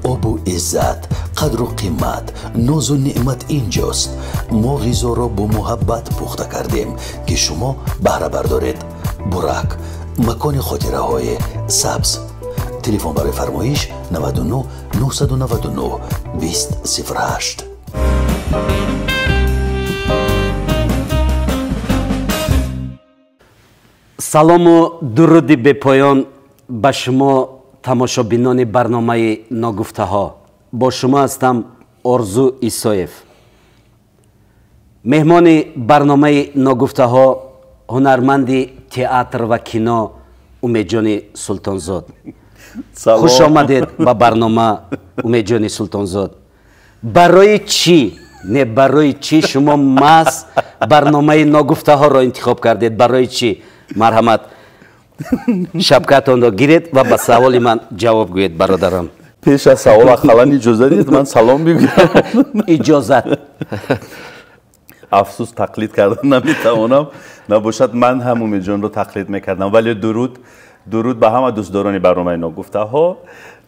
آب و عزت، قدر و قیمت، ناز و نعمت اینجاست. ما غذا را با محبت پخته کردیم که شما بهره بردارید. برک، مکان خاطره های سبز. تلفن برای فرمایش 99 999 2008. سلام و درودی به پایان به شما تماشابینان برنامه ناگفته ها. با شما هستم آرزو ایسایف. مهمان برنامه ناگفته ها هنرمند تئاتر و کینو امیدجان سلطانزاد. خوش آمدید به برنامه امیدجان سلطانزاد. برای چی نه برای چی شما ماس برنامه ناگفته ها را انتخاب کردید؟ برای چی؟ مرحمت شبکتان را گیرید و به سوال من جواب گویید برادران. پیش از سوال خلان اجازه دید من سلام بگویم. اجازت. افسوس تقلید کردن نمیتوانم، نباشد من هم امیدجان رو تقلید میکردم. ولی درود به همه دوستداران برنامه ناگفته ها.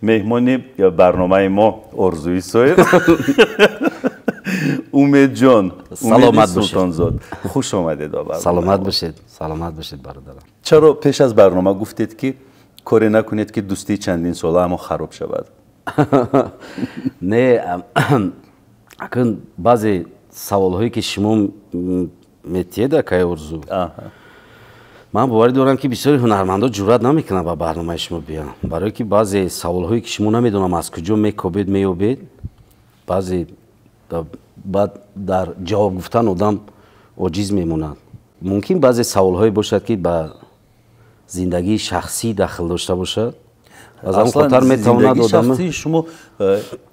مهمان برنامه ما آرزو ایسایف. امیدجان سلامت سلطانزاد، خوش آمدید. سلامت باشید. سلامت باشید برادران. چرا پیش از برنامه گفتید که کاری نکنید که دوستی چندین ساله اما خراب شود؟ نه اکن بعضی سوال هایی که شما میتید که آرزو، من باور دارم که بسیاری هنرمندا جرئت نمیکنن با برنامه شما بیان، برای که بعضی سوال هایی که شما نمیدونم از کجا میابید، بعضی بعد در جواب گفتن آدم عاجز میموند. ممکن بعضی سوال هایی باشد که به زندگی شخصی داخل داشته باشد. از اون خاطر میتواند زندگی شخصی شما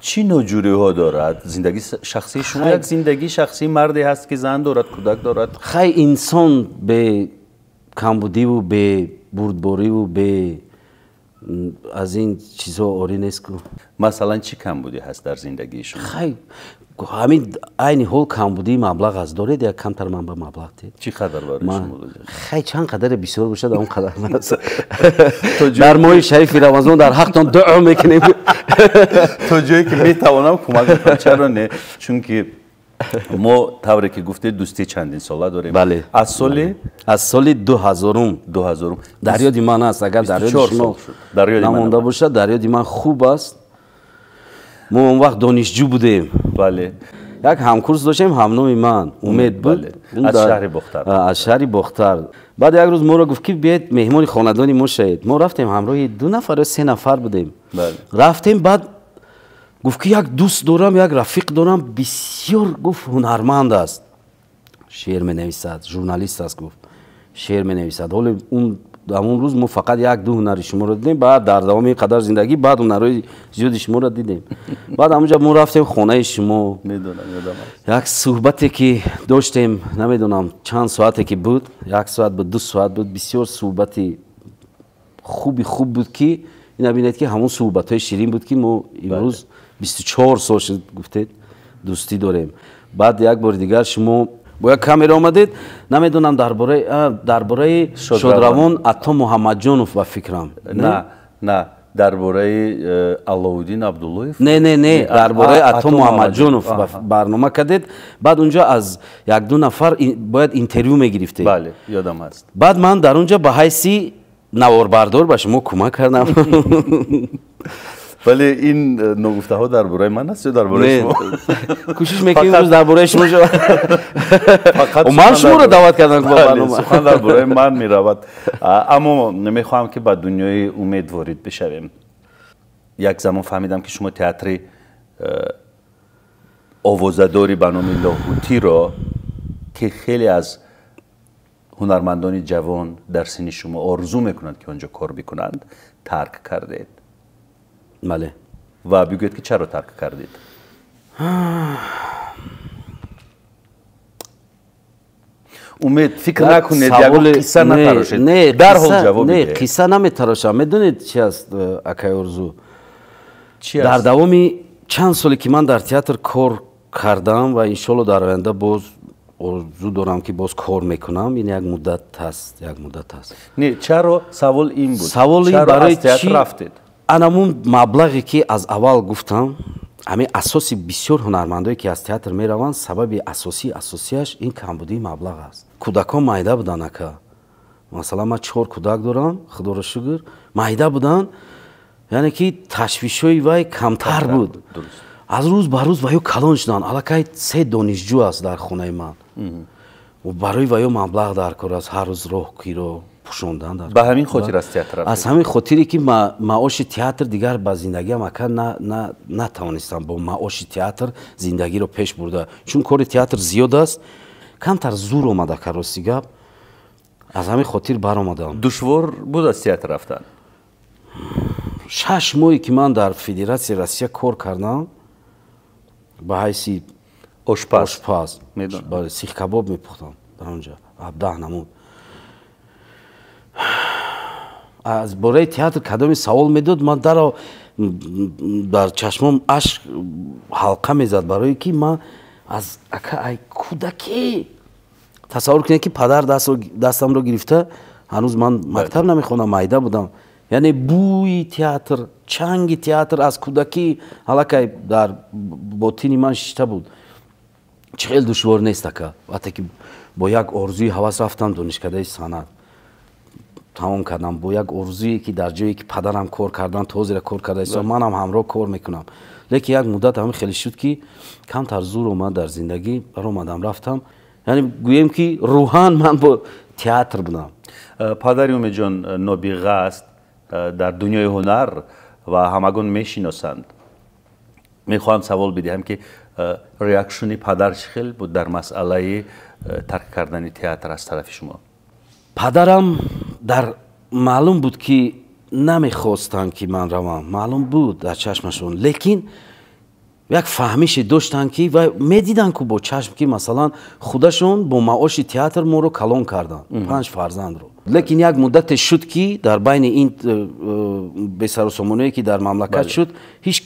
چی نوجوری ها دارد؟ زندگی شخصی شما یک زندگی شخصی مردی هست که زن دارد، کودک دارد. خیلی انسان به کمبودی و به بردباری و به از این چیزها آری نیست که. مثلا چی کمبودی هست در زندگی شما؟ خیلی همین عین حال کمبودی مبلغ است. دارید یا کمتر منبع مبلغ دید؟ چی قدر برای شما بودید؟ خیلی چند قدر بسیار باشد اون قدر است. در ماه شریف رمضان در حقتان دعا میکنیم. تا جایی که میتوانم کمک کنم. چرا نه؟ چون که ما طوری که گفتید دوستی چندین ساله داریم. بله. از سال 2000 در یاد من است. اگر در یاد شما نمانده باشد در یاد من خوب است. ما اون وقت دانشجو بودیم. بله. یک همکورس داشتیم، همنام من امید بود. از شهر بختر. از شهر بختر. بعد یک روز ما را گفت که بیاید مهمان خاندانی ما شید. ما رفتیم همراه 2 نفر یا 3 نفر بودیم. بله. رفتیم بعد گفت که یک دوست دارم، یک رفیق دارم بسیار گفت هنرمند است. شعر می نویسد، ژورنالیست است. گفت شعر می نویسد. حالا اون روز ما فقط 1-2 هنر شما رو دیدیم. بعد در دوام این قدر زندگی بعد هنرهای زیاد شما رو دیدیم. بعد همونجا ما رفتیم خانه شما. میدونم یادم. یک صحبتی که داشتیم نمیدونم چند ساعتی که بود، 1 ساعت بود 2 ساعت بود، بسیار صحبتی خوب بود که این نبینید که همون صحبت های شیرین بود که ما امروز 24 سال شد گفتید دوستی داریم. بعد یک بار دیگر شما با یک کامera آمدید، نمیدونم درباره شادروان عطا محمد جانوف و فکرم. نه درباره علاءالدین عبداللهیف. نه درباره عطا محمد جانوف برنامه کردید. بعد اونجا از 1-2 نفر باید اینترویو میگرفتید. بله یادم هست. بعد من در اونجا به حیث نواربردار به شما کمک کردم. ولی این نگفته ها درباره من است یا درباره شما؟ کوشش میکنیم روز درباره شما شد. من شما رو دعوت کردم که با برنامه سخن درباره من میرود. اما نمیخواهم که با دنیای امید وارد بشویم. یک زمان فهمیدم که شما تئاتر آوازه‌داری به نام لاهوتی را که خیلی از هنرمندان جوان در سن شما آرزو میکنند که آنجا کار بکنند ترک کردید. بله. و بگویید که چرا ترک کردید؟ امید فکر نکنید یک قصه نتراشید. نه در حال جواب نه قصه نمیتراشم. میدونید چی است اکای آرزو؟ در دوامی چند سالی که من در تئاتر کار کردم و انشالله در آینده باز آرزو دارم که باز کار میکنم. این یک مدت هست. نه چرا سوال این بود؟ سوال این برای چی رفتید؟ анамун маблағе ки аз аввал гуфтам ҳамин асоси бисёр ҳунармандое ки аз театр мераванд сабаби асосияш ин камбудии маблағ аст. Кӯдакон майда будан ака. Масалан ман 4 кӯдак дорам, худоро шукр, майда будан, яъне ки ташвишҳои вай камтар буд. аз рӯз ба рӯз ваё калон шуданд. Аллакай 3 донишҷӯ аст дар хонаи ман. барои ваё маблағ дар кор аст, ҳар рӯз роҳгиро пӯшондан. Ба ҳамин хотир аз театр рафтед? Аз ҳамин хотире ки маоши театр дигар ба зиндагиам ака натавонистам бо маоши театр зиндагиро пеш бурда. Чун кори театр зиёд аст, камтар зур омад ака рости гап. аз ҳамин хотир баромадам. Душвор буд аз театр рафтан? 6 моҳе ки ман дар Федератсияи Россия кор кардам ба ҳайси ошпаз, сих кабоб мепухтам дар онҷа, абдаҳ намуд. аз бораи театр кадоме савол медод, ман даро дар чашмом ашк ҳалқа мезад, барое ки ман аз ака ай кӯдакӣ тасаввур кунед ки падар дастамро гирифта, ҳанӯз ман мактаб намехонам, майда будам. яъне бӯи театр, чанги театр аз кӯдакӣ ҳалакай дар ботини ман шишта буд. чӣ хел душвор нест ака. вақте ки бо як орзуи ҳавас рафтам донишкадаи санъат тамом кардам, бо як орзуе ки дар ҷое ки падарам кор кардан, тозира кор карда ҳисоб, манам ҳамроҳ кор мекунам. лекин як муддат ҳамин хеле шуд ки камтар зур омад дар зиндагӣ, баромадам рафтам. яъне гӯем ки рӯҳан ман бо театр будам. падари Умедҷон нобиға аст, дар дунёи ҳунар ва ҳамагон мешиносанд. мехоҳам савол бидиҳам ки реакшни падар чӣ хел буд дар масъалаи тарк кардани театр аз тарафи шумо? падарам дар маълум буд ки намехостанд ки ман равам, маълум буд дар чашмашон, лекин як фаҳмише доштанд ки ва медиданд ку бо чашм ки масалан худашон бо маоши театр моро калон карданд, 5 фарзандро. лекин як муддате шуд ки дар байни ин бесаросомоние ки дар мамлакат шуд, ҳеҷ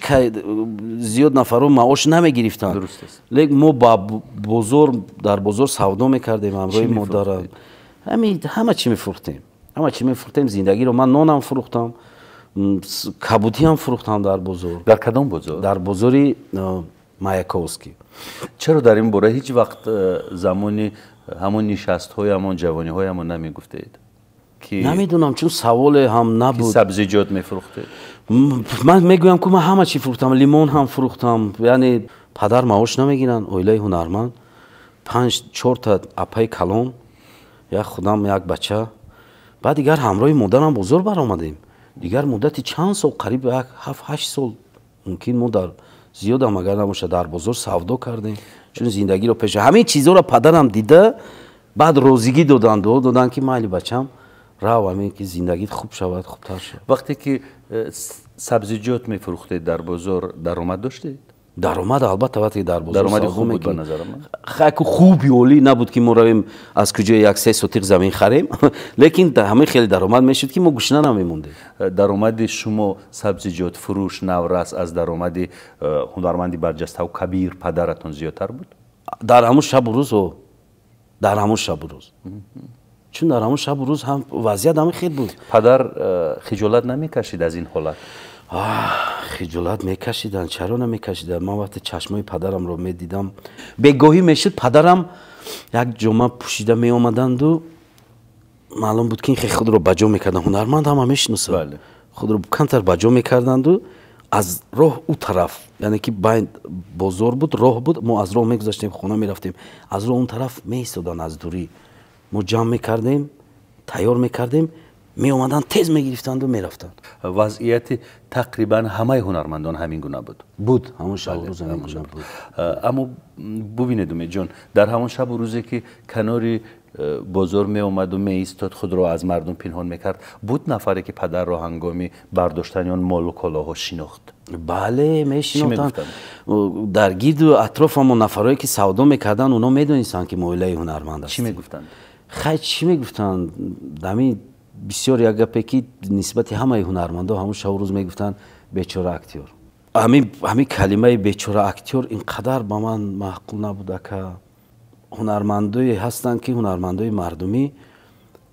зиёд нафаро маош намегирифтанд. лекин мо ба бозор, дар бозор савдо мекардем, ҳамроҳи модарам, ҳама чӣ мефурӯхтем, зиндагиро. ман нонам фурӯхтам, кабудиам фурӯхтам дар бозор. дар кадом бозор? дар бозори Маяковский. чаро дар ин бора ҳеҷ вақт замони ҳамон нишастҳои ҳамон ҷавониҳоямон намегуфтед? намедонам, чун саволе ҳам набуд. сабзиҷот мефурӯхтед? ман мегӯям ки ман ҳама чӣ фурӯхтам, лимон ҳам фурӯхтам. яъне падар маош намегиранд, оилаи ҳунарманд, 5-4 та апаи калон, як худам, як бача. баъд дигар ҳамроҳи модарам бозор баромадем. дигар муддати чанд сол, қариб 7-8 сол мумкин мо дар зиёдам агар набоша дар бозор савдо кардем, чун зиндагиро пеш. ҳамин чизҳоро падарам дида, баъд розигӣ доданд ки майли бачам рав, ҳамин ки зиндагит хуб шавад, хубтар шавад. вақте ки сабзиҷот мефурӯхтед дар бозор, даромад доштед? даромад албатта, вақте ки дар бозор даромади савдо хуб буд ба мекунем. назар ман. хайку хуби олӣ набуд ки мо равем аз куҷое 1-3 сотиқ замин харем, лекин ҳамин хеле даромад мешуд ки мо гушна намемондем. даромади шумо сабзиҷотфурӯш наврас аз даромади ҳунарманди барҷастау кабир падаратон зиёдтар буд? дар ҳамун шабу рӯз, дар ҳамун шабу рӯз, чун дар ҳамун шабу рӯз ҳам вазъият ҳамин хел буд. падар хиҷолат намекашид аз ин ҳолат? хиҷолат мекашиданд, чаро намекашиданд. ман вақте чашмои падарамро медидам, бегоҳӣ мешуд падарам як ҷома пӯшида меомаданду маълум буд ки ин хеле худро баҷо мекарданд. ҳунарманд ҳама мешиносад, худро камтар баҷо мекарданду аз роҳ ӯ тараф, яъне ки байн бозор буд, роҳ буд, мо аз роҳ мегузаштем, хона мерафтем, аз роҳ он тараф меистоданд, аз дурӣ мо ҷамъ мекардем, тайёр мекардем, меомаданд, тез мегирифтанду мерафтанд. вазъияти тақрибан ҳамаи ҳунармандон ҳамин гуна буд? ҳамон шабу рӯз ҳамин гуна буд. аммо бубинед Умедҷон, дар ҳамон шабу рӯзе ки канори бозор меомаду меистод, худро аз мардум пинҳон мекард, буд нафаре ки падарро ҳангоми бардоштани он молу колоҳо шинохт? бале, мешинохтанд. дар гирду атрофамон нафарое ки савдо мекарданд, оно медонистанд ки мо оилаи ҳунарманд ҳастем. чӣ мегуфтанд? хай чӣ мегуфтанд? дами бисёр як гапе ки нисбати ҳамаи ҳунармандо ҳамон шабу рӯз мегуфтанд бечора актёр. ҳамин калимаи бечора актёр инқадар ба ман маъқул набуд ака. ҳунармандое ҳастанд ки ҳунармандои мардумӣ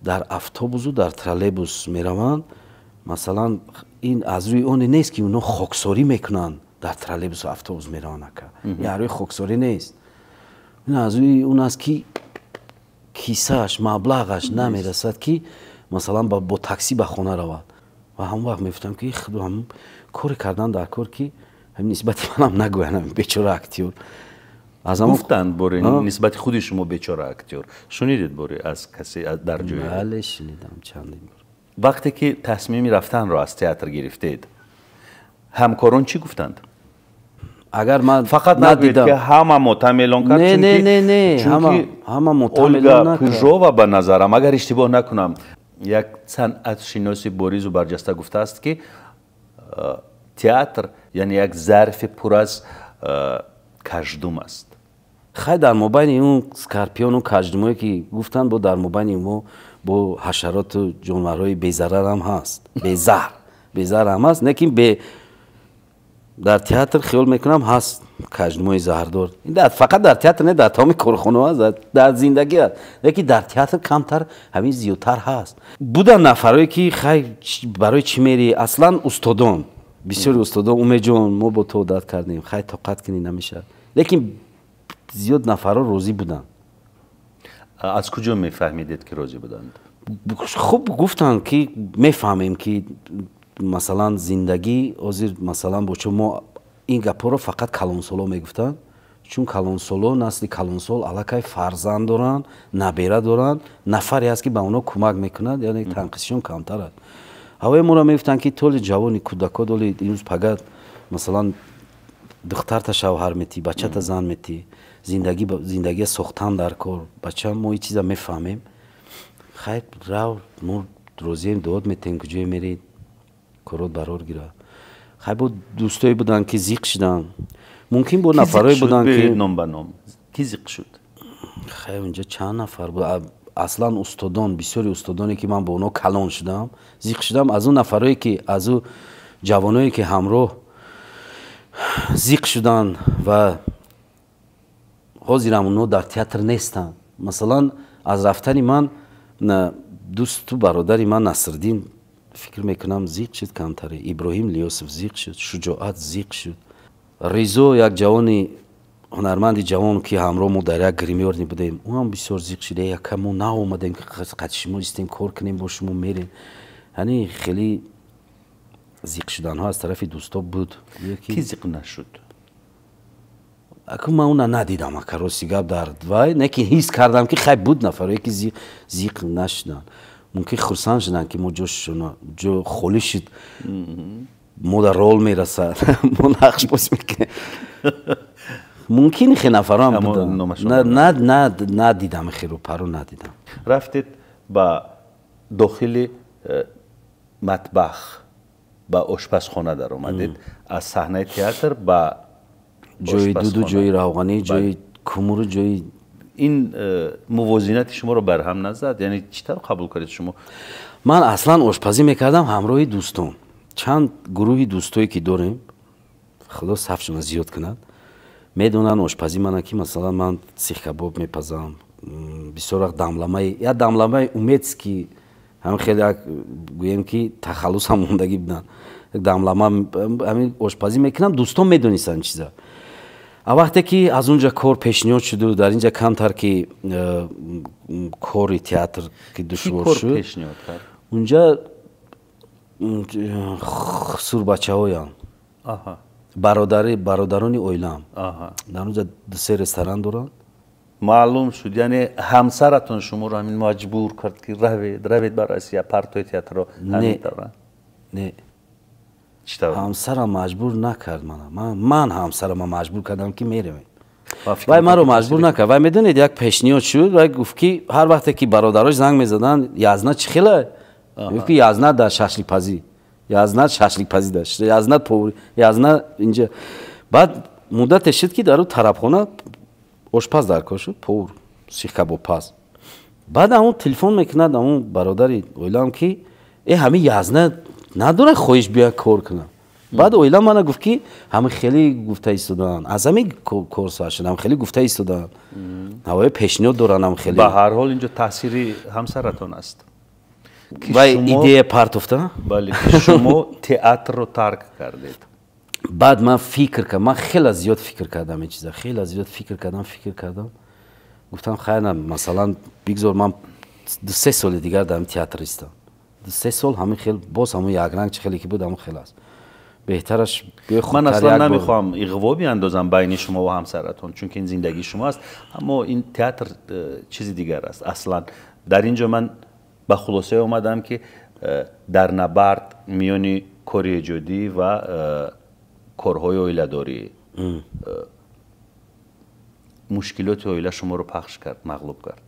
дар автобусу дар троллейбус мераванд, масалан این از روی اون نیست که اونا خاکساری میکنن در ترالبوس و اتوبوس میرن که روی خاکساری نیست. این از روی اون است که کیسهش مبلغش نمیرسد که مثلا با تاکسی به خانه رود و همون وقت میفتم که خدا هم کاری کردن در کار که همین نسبت منم نگوینم بیچاره اکتیور از هم گفتند بوری نسبت خودی شما بیچاره اکتیور شنیدید بوری از کسی در جوی؟ بله شنیدم چندین بار. وقتی که تصمیمی رفتن را از تئاتر گرفتید همکاران چی گفتند؟ اگر من فقط ندیدم که همه متعاملون کرد نه همه متعاملون اولگا پیژووا به نظرم اگر اشتباه نکنم یک صنعت شناسی بوریز و برجسته گفته است که تئاتر یعنی یک ظرف پر از کژدم است. خیلی در مابین اون اسکارپیون و کژدمایی که گفتن با در مابین اون با حشرات و جانورهای بی‌ضرر هم هست. بی‌زهر هم هست لیکن به در تئاتر خیال میکنم هست کژدمای زهردار. این فقط در تئاتر نه در تمام کارخانه هست در زندگی هست لیکن در تئاتر کمتر همین زیادتر هست. بودن نفرایی که خیلی برای چی میری اصلا استادان بسیار استادان اومه جان ما با تو عادت کردیم خیلی طاقت کنی نمیشه لیکن زیاد نفرها راضی بودن. از کجا میفهمیدید که راضی بودند؟ خوب گفتن که میفهمیم که مثلا زندگی آزیر مثلا با چون ما این گپا رو فقط کلانسالا میگفتن چون کلانسالا نسل کلانسال علاقه فرزند دارن نبیره دارن نفری هست که به اونا کمک میکنند یعنی تنقیسشون کمتر است. هوای ما رو میگفتن که طول جوانی کودکا دولی اینوز فقط مثلا دختر تا شوهر میتی بچه تا زن میتی زندگی سختن در کار بچه ما این چیزا میفهمیم خیلی رو ما روزیم داد میتیم کجای میرید کارات برار گیره. خیلی بود دوستایی بودن که زیق شدن ممکن بود نفرایی بودن که نام به نام کی زیق شد؟ خیلی اونجا چند نفر بود اصلا استادان بسیاری استادانی که من با اونا کلان شدم زیق شدم از اون نفرایی که از اون جوانایی که همراه زیق شدن و حاضرم اونا در تئاتر نیستن. مثلا از رفتن من دوست و برادری من نصرالدین فکر میکنم زیق شد کمتره ابراهیم لیاسف زیق شد شجاعت زیق شد ریزو یک جوانی هنرمندی جوان که همراه ما در یک گریمیور بودیم اون هم بسیار زیق شده یک کم ما ناومدیم که قد شما استیم کار کنیم با شما میریم یعنی خیلی زیق شدن ها از طرف دوستا بود. کی زیق نشد؟ اکنون من اون ندیدم اکر راستی گپ در دوای نکن حس کردم که خیلی بود نفرایی که زیق نشدن ممکن خرسان شدن که ما جو خولی شد ما در رول میرسد ما نقش باز میکنه ممکن خیلی نفران بودن ندیدم خیلی رو پرو ندیدم. رفتید با داخل مطبخ با آشپزخانه در اومدید از صحنه تئاتر با جای دودو جای روغنی جای کمور جای این موازنت شما رو برهم نزد یعنی چطور قبول کردید شما؟ من اصلا آشپزی میکردم همراه دوستان چند گروهی دوستایی که داریم خدا صفشون زیاد کند میدونن آشپزی من که مثلا من سیخ کباب میپزم بسیار دملمه اومید که هم خیلی گویم که تخلص هم موندگی بودن دملمه همین آشپزی میکنم دوستان میدونیستن چیزا. وقتی که از اونجا کار پیشنهاد شد و در اینجا کمتر که کار تئاتر که دشوار شد پیشنهاد کرد اونجا سور بچه هایم برادرانی اویلم در اونجا دو سه رستوران دارن معلوم شد یعنی همسرتون شما رو همین مجبور کرد که روید برای سیا پرتوی تئاتر رو همین دارن؟ نه همسرم مجبور نکرد من همسرم مجبور کردم که میرم و من رو مجبور نکرد و میدونید یک پیشنهاد شد و گفت که هر وقتی که برادراش زنگ میزدن یزنا چی خیله گفت که یزنا در ششلیک پزی داشت یزنا پوری یزنا اینجا بعد مدت شد که در اون طرفخانه آشپز در کار شد پور سیخ کباب پز بعد اون تلفن میکند اون برادری اویلام که همین یزنا نداره خویش بیا کار کنم بعد اویلام من گفت که همه خیلی گفته ایستادن از همین کورس شدم خیلی گفته ایستادن هوای پیشنهاد دارن هم خیلی به هر حال اینجا تاثیری همسرتون است و ایده پرت افتاد. بله که شما تئاتر رو ترک کردید. بعد من فکر کردم، من خیلی زیاد فکر کردم این چیزا، خیلی زیاد فکر کردم گفتم خیر مثلا بگذار من 2-3 سال دیگر دارم تئاتریستم، 2-3 سال همین خیلی باز همون یک رنگ چه خیلی که بود همون خیلی است بهترش. من اصلا نمیخوام اغوا بیاندازم بین شما و همسرتون چون که این زندگی شما است، اما این تئاتر چیزی دیگر است. اصلا در اینجا من به خلاصه اومدم که در نبرد میانی کار جدی و کارهای اویله‌داری مشکلات اویله شما رو پخش کرد، مغلوب کرد.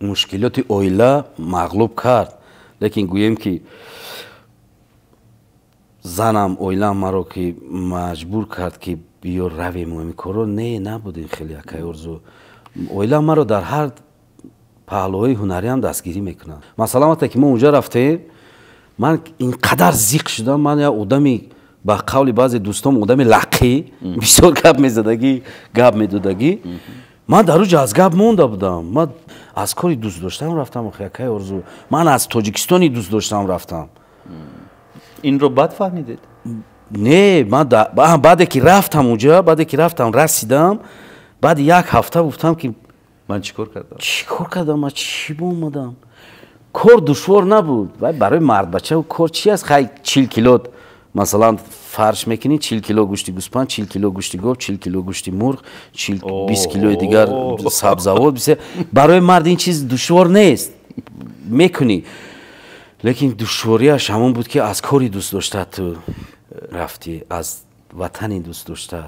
مشکلات اویله مغلوب کرد، لیکن گویم که زنم اویلم مرا که مجبور کرد که بیا رویم و این کارو نبود. این خیلی اکای ارزو اویلم مرا در هر پهلوهای هنری هم دستگیری میکنن. مثلا وقتی که ما اونجا رفتیم من اینقدر زیق شدم، من یا آدمی با قول بعضی دوستام آدمی لقی بسیار گپ میزدگی گپ میدادگی، من در اونجا از گپ مونده بودم. من از کاری دوست داشتم رفتم اکای ارزو، من از تاجیکستانی دوست داشتم رفتم. این رو بعد فهمیدید؟ نه من بعد که رفتم اونجا، بعد که رفتم رسیدم، بعد 1 هفته گفتم که من چیکار کردم؟ من چی اومدم. کار دشوار نبود برای مرد بچه. و کار چی است؟ خیلی 40 کیلو مثلا فرش میکنی، 40 کیلو گوشت گوسفند، 40 کیلو گوشت گاو، 40 کیلو گوشت مرغ، 20 کیلو دیگر سبزیجات. برای مرد این چیز دشوار نیست، میکنی. لیکن دشواریش همون بود که از کاری دوست داشته تو رفتی، از وطنی دوست داشته.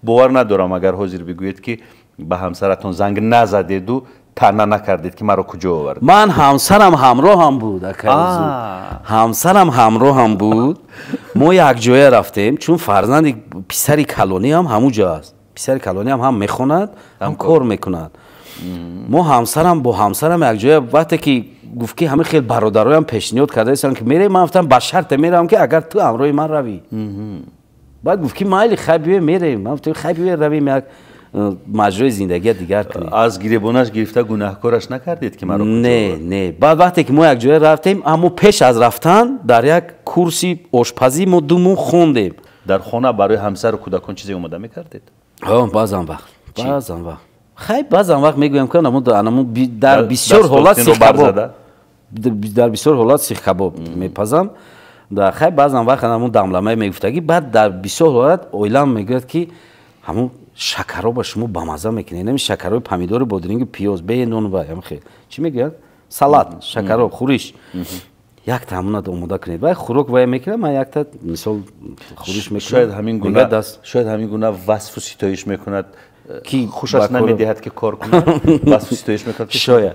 باور ندارم اگر حاضر بگویید که به همسرتون زنگ نزدید و تنها نکردید که مرا کجا آورد. من همسرم همراه هم بود. همسرم همراه هم بود. ما یک جای رفتیم چون فرزند پسری کلانی هم همونجا است. پسر کلانی هم میخوند هم کار میکند. ما همسرم با همسرم یک جای وقتی که گفت که همه خیلی برادرای پیشنهاد کرده ایستن که میره، من گفتم با شرط میرم که اگر تو همراه من روی. بعد گفت که مایل خیلی میره، من گفتم خیلی رویم یک مجرای زندگی دیگر کنیم. از گریبانش گرفته گناهکارش نکردید که مرا؟ نه. بعد وقتی که ما یک جای رفتیم، اما پیش از رفتن در یک کورسی آشپزی ما دومون خوندیم. در خانه برای همسر و کودکان چیزی اومده میکردید؟ بعضن وقت خیلی بعضن وقت میگویم که در بسیار حالات سیخ کباب، در بسیار حالات سیخ کباب میپزم. در خیلی بعضن وقت همون دملمه میگفتگی. بعد در بسیار حالات اویلم میگوید که همون شکرها با شما بامزه میکنه، نمی شکرهای پمیدور بادرنگ پیاز به نون و هم خیلی چی میگن سالاد شکرها خورش یک تا همون آماده کنید و خوراک وای میکنه. من یک تا مثال خورش میکنم. شاید همین گونه وصف و ستایش میکند که خوشش نمیدهد که کار کنه. وصف و ستایش میکند شاید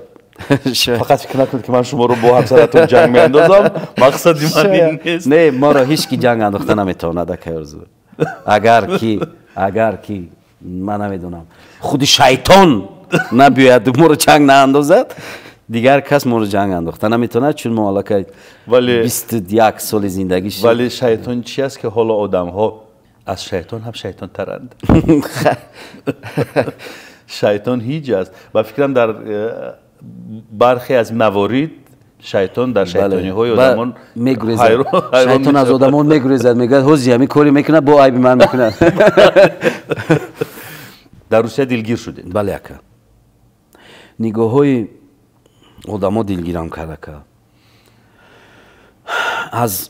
فقط فکر نکنید که من شما رو با همسرتون جنگ میاندازم. مقصدی من این نیست. نه ما را هیچ کی جنگ انداخته نمیتواند که ارزو. اگر کی من نمیدونم خود شیطان نبیاید ما رو جنگ ناندازد، دیگر کس ما رو جنگ انداخته نمیتونه، چون مالکه 21 سال زندگیش. ولی شیطان چی است که حالا آدم ها از شیطان هم شیطان ترند؟ شیطان هیچ است و فکرم در برخی از موارد شیطان در شیطانی های آدمان میگریزد. شیطان از آدمان میگریزد، میگه حوزی همین کاری میکنه با عیب من میکنه. در روسیه دلگیر شدید؟ بله اکا. نگاه های آدما دلگیرم کرده که از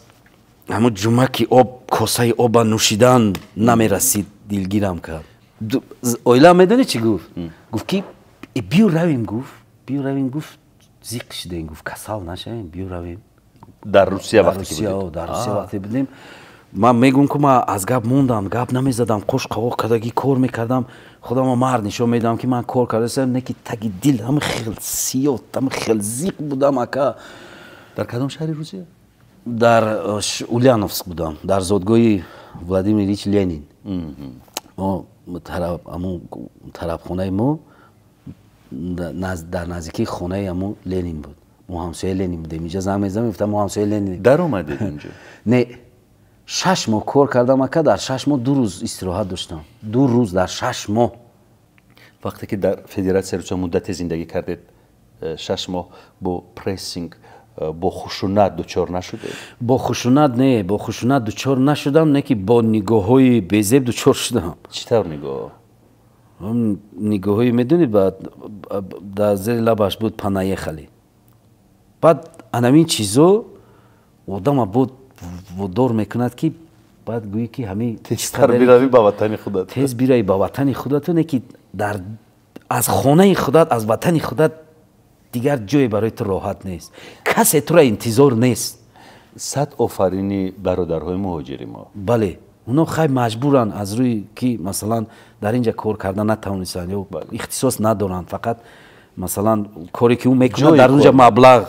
همون جمعه آب کاسه آب نوشیدن نمیرسید دلگیرم کرد. اویلا میدونی چی گفت؟ گفت که بیو رویم. گفت زیق شدیم، گفت کسال نشویم، بیو رویم. در روسیه وقتی بودیم من میگم که من از گپ موندم، گپ نمیزدم، خوش قواق کدگی کار میکردم، خودم مرد نشون میدم که من کار کردم. نه که تگی دل هم خیلی سیاه، هم خیلی زیق بودم. اکا در کدام شهر روسیه؟ در اولیانوفسک بودم، در زادگاه ولادیمیر ایلیچ لنین. ما طرف خونه ما در نزدیکی خونه امو لنین بود. ما همسایه لنین بودیم. اینجا زنگ میزدم میگفتم ما همسایه لنین. در اومدید اینجا؟ نه 6 ماه کار کردم اکا. در 6 ماه 2 روز استراحت داشتم. 2 روز در 6 ماه. وقتی که در فدراسیون روسیه مدت زندگی کردید 6 ماه با پرسینگ با خشونت دچار نشده؟ با خشونت نه، با خشونت دچار نشدم، نه که با نگاه‌های بی‌زیب دچار شدم. چطور نگاه؟ نگاه‌های میدونید بعد در زیر لبش بود پناه خالی. بعد همین چیزو آدم بود وادار میکند که بعد گویی که همین تیزتر بیروی با وطن خودت. تیز بیروی با وطن خودت، نه که در از خانه خودت، از وطن خودت دیگر جای برای تو راحت نیست، کسی تو را انتظار نیست. صد آفرینی برادرهای مهاجری ما. بله، اونا خیلی مجبورن از روی که مثلا در اینجا کار کردن نتوانستن یا اختصاص ندارن، فقط مثلا کاری که اون میکنن در اونجا مبلغ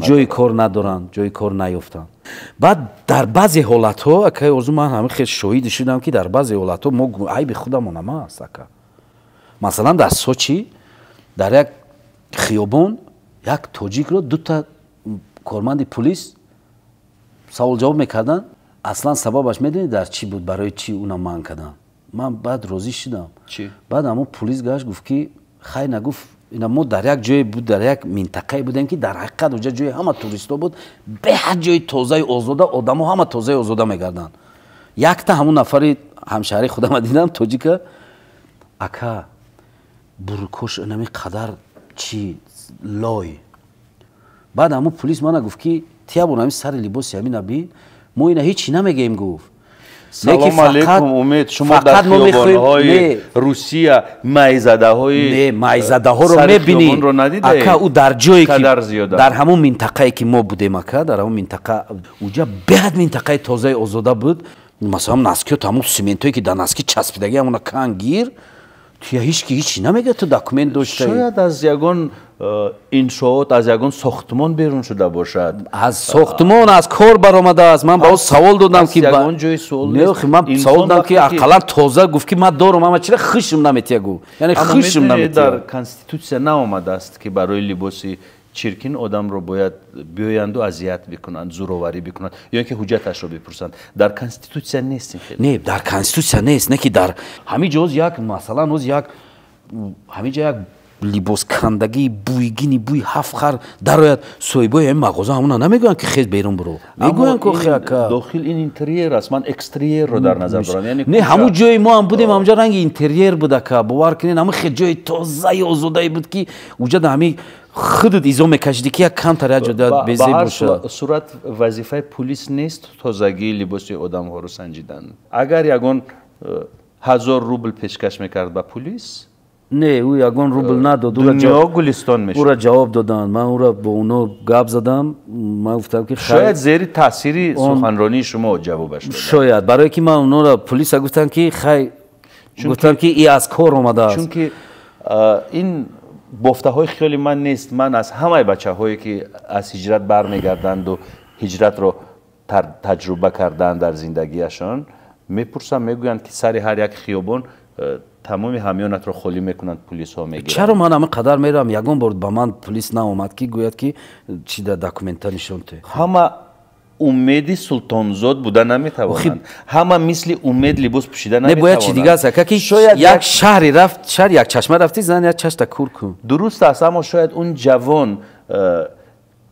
جای کار ندارن، جای کار نیافتن. بعد در بعضی حالت ها اگه ارزو من همین خیلی شاهد شدم که در بعضی حالت ها ما عیب خودمون هست. مثلا در سوچی در یک خیابان یک تاجیک رو دو تا کارمند پلیس سوال جواب میکردن، اصلا سببش میدونید در چی بود، برای چی اونا منع کردن. من بعد راضی شدم. چی؟ بعد اما پلیس گشت گفت که خیلی نگفت، اینا ما در یک جای بود، در یک منطقه بودیم که در حقیقت اونجا جای همه توریستا بود، به هر جای تازه آزاده آدم‌ها همه تازه آزاده میگردن. یک تا همون نفری همشهری خودم دیدم تاجیک، اکا بروکش نمی قدر چی لای. بعد همون پلیس من گفت که تیابون همین سر لباسی همین نبین، ما اینا هیچی نمیگیم. گفت سلام علیکم امید، شما در خیابان‌های روسیه مایزاده ها رو میبینید اکا او در جایی که در همون منطقه‌ای که ما بودیم، اکا در همون منطقه اونجا بعد منطقه تازه آزاده بود، مثلا نسکی و تمام سیمنتایی که در نسکی چسبیدگی همون کنگیر توی هیچی نمیگه تو داکومنت داشته. شاید از یگان انشاءات، از یگان ساختمان بیرون شده باشد. از ساختمان از کار برآمده است. من با او سوال دادم که یگان جای سوال نیست. من سوال دادم که اقلا تازه گفت که من دارم، اما چرا خشم نمیتیه گو، یعنی خشم نمیتیه. در کانستیتوسیا نآمده است که برای لباسی چرکین آدم رو باید بیایند و اذیت بکنند، زوراوری بکنند یا اینکه حجتش رو بپرسند. در کانستیتوسیا نیست. نه در کانستیتوسیا نیست، نه که در همین جاز یک مثلا از یک همین جا یک لباس کندگی بویگینی بوی هفخر درآید، صاحبای این مغازه همونا نمیگن که خیز بیرون برو، میگن که خیلی داخل این اینتریر است. من اکستریر رو در نظر دارم، یعنی نه همون جای ما هم بودیم همونجا رنگ اینتریر بود که باور کنین همون خیلی جای تازه آزاده بود که اونجا همین خودت ایزا میکشیدی که یک کم تر جدا بیزی باشه. به هر صورت وظیفه پلیس نیست تازگی لباس آدم ها رو سنجیدن. اگر یگان 1000 روبل پیشکش میکرد به پلیس، نه او یگان روبل نداد، دنیا گلستان میشه. او را جواب دادن. من او را با اونا گپ زدم، من گفتم که شاید زیر تاثیر سخنرانی شما جوابش دادن. شاید برای که من اونا را پلیس گفتن که گفتم که ای از کار اومده است. چون که این بافته های خیلی من نیست. من از همه بچه هایی که از هجرت برمیگردند و هجرت رو تجربه کردن در زندگیشان میپرسم، میگویند که سر هر یک خیابان تمام همیانت رو خالی میکنند، پلیس ها میگیرند. چرا من همه قدر میرم یگان بار با من پلیس ناومد که گوید که چی در داکومنت نشون ته. همه امید سلطانزاد بوده نمیتوانند، همه مثل امید لباس پوشیده نمیتوانند. باید چی دیگه است که شاید یک شهری رفت، شهر یک چشمه رفتی زن یک چشم کور کن. درست است، اما شاید اون جوان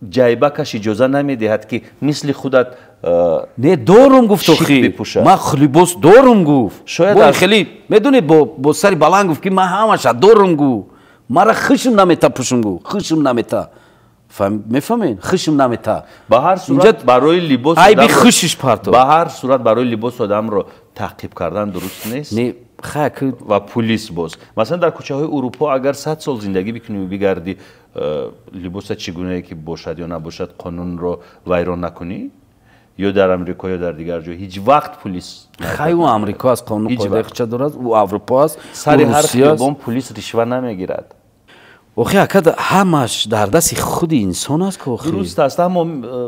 جایبکش اجازه نمیدهد که مثل خودت نه دارم گفت خیلی من لباس دارم گفت. شاید خیلی میدونی با سری بلند گفت که من همش دارم گفت، مرا خشم نمیتا پوشم گفت، خشم نمیتا. میفهمین؟ خشم نمیتا. به هر صورت برای لباس آدم خشش پرتو، به هر صورت برای لباس آدم رو تعقیب کردن درست نیست. نه خیلی و پلیس باز مثلا در کوچه های اروپا اگر 100 سال زندگی بکنی و بگردی لباس چگونه که باشد یا نباشد قانون رو ویران نکنی، یا در امریکا یا در دیگر جای هیچ وقت پلیس خیلی امریکا از قانون قاعده چه دارد و اروپا است. سر هر خیابان پلیس رشوه نمیگیرد. اوخی اکد همش در دست خود انسان است که اوخی درست است، اما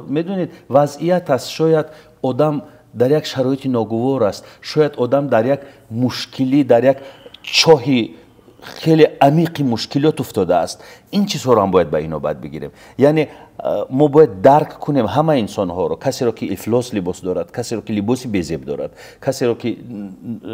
میدونید وضعیت است. شاید آدم در یک شرایط ناگوار است، شاید آدم در یک مشکلی، در یک چاهی خیلی عمیق مشکلات افتاده است. این چیزها رو هم باید به این نوبت بگیریم. یعنی ما باید درک کنیم همه انسان ها رو، کسی رو که افلاس لباس دارد، کسی رو که لباسی بی‌زیب دارد، کسی رو که